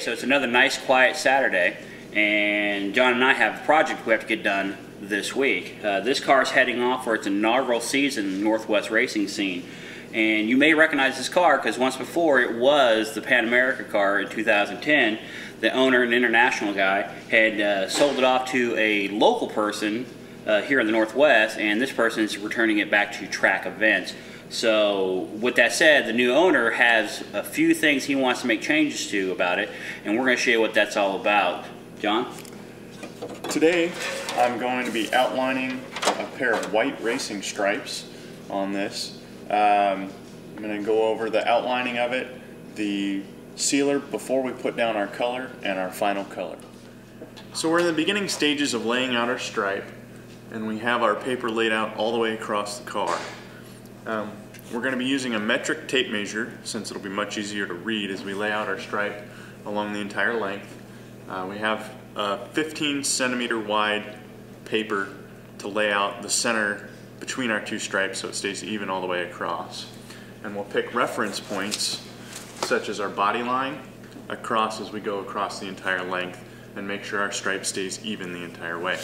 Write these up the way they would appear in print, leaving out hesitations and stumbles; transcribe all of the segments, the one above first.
so it's another nice quiet Saturday, and John and I have a project we have to get done this week. This car is heading off for its inaugural season in the Northwest racing scene. And you may recognize this car because once before it was the Pan America car in 2010. The owner, an international guy, had sold it off to a local person here in the Northwest, and this person is returning it back to track events. So with that said, the new owner has a few things he wants to make changes to about it, and we're going to show you what that's all about. John? Today I'm going to be outlining a pair of white racing stripes on this. I'm going to go over the outlining of it, the sealer before we put down our color, and our final color. So we're in the beginning stages of laying out our stripe, and we have our paper laid out all the way across the car. We're going to be using a metric tape measure since it'll be much easier to read as we lay out our stripe along the entire length. We have a 15 centimeter wide paper to lay out the center between our two stripes so it stays even all the way across. And we'll pick reference points such as our body line across as we go across the entire length and make sure our stripe stays even the entire way.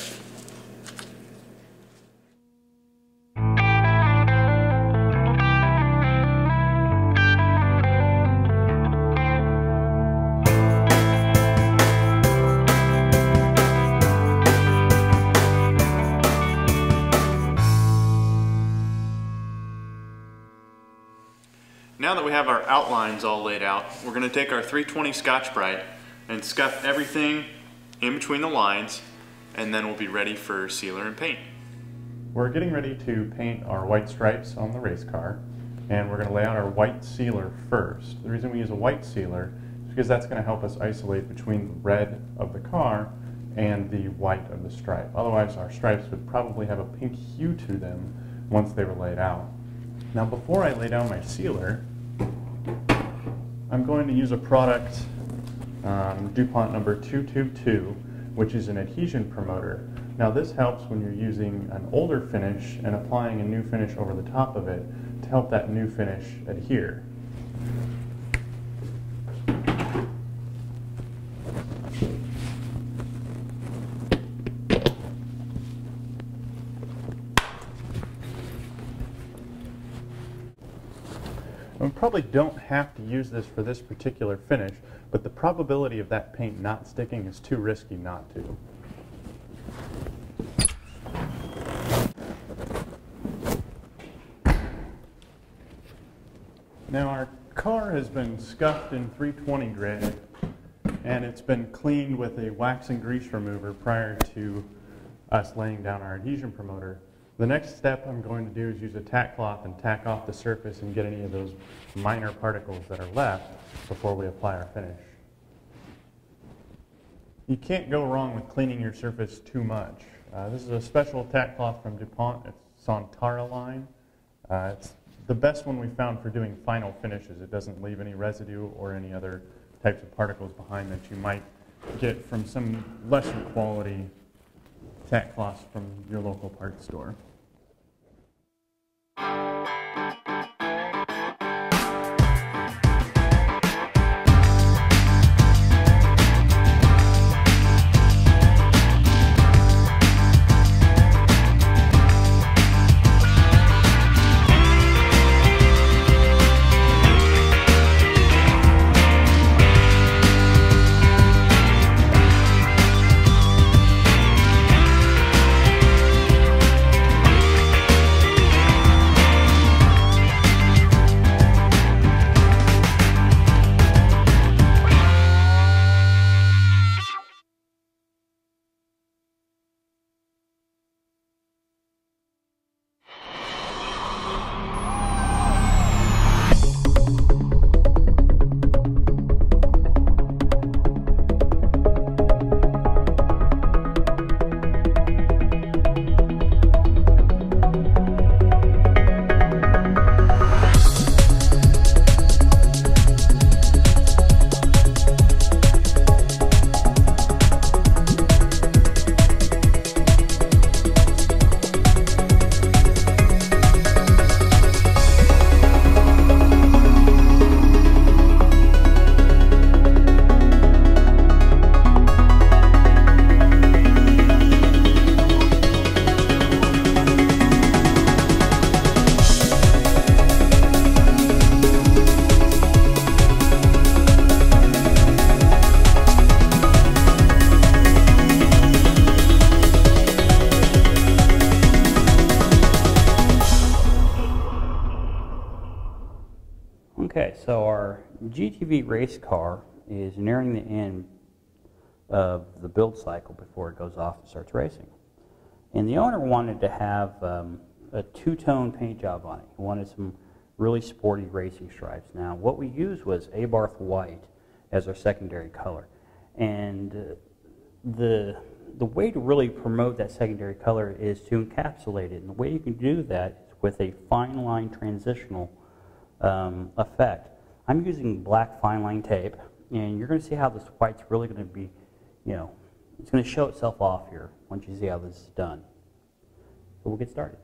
Now that we have our outlines all laid out, we're going to take our 320 Scotch-Brite and scuff everything in between the lines, and then we'll be ready for sealer and paint. We're getting ready to paint our white stripes on the race car, and we're going to lay out our white sealer first. The reason we use a white sealer is because that's going to help us isolate between the red of the car and the white of the stripe. Otherwise, our stripes would probably have a pink hue to them once they were laid out. Now, before I lay down my sealer, I'm going to use a product, DuPont number 222, which is an adhesion promoter. Now this helps when you're using an older finish and applying a new finish over the top of it to help that new finish adhere. We probably don't have to use this for this particular finish, but the probability of that paint not sticking is too risky not to. Now our car has been scuffed in 320 grit, and it's been cleaned with a wax and grease remover prior to us laying down our adhesion promoter. The next step I'm going to do is use a tack cloth and tack off the surface and get any of those minor particles that are left before we apply our finish. You can't go wrong with cleaning your surface too much. This is a special tack cloth from DuPont. It's Sontara line. It's the best one we found for doing final finishes. It doesn't leave any residue or any other types of particles behind that you might get from some lesser quality tack cloths from your local parts store. so our GTV race car is nearing the end of the build cycle before it goes off and starts racing. And the owner wanted to have a two-tone paint job on it. He wanted some really sporty racing stripes. Now, what we used was Abarth white as our secondary color. And the way to really promote that secondary color is to encapsulate it. And the way you can do that is with a fine line transitional effect. I'm using black fine line tape, and you're going to see how this white's really going to be, it's going to show itself off here once you see how this is done. So we'll get started.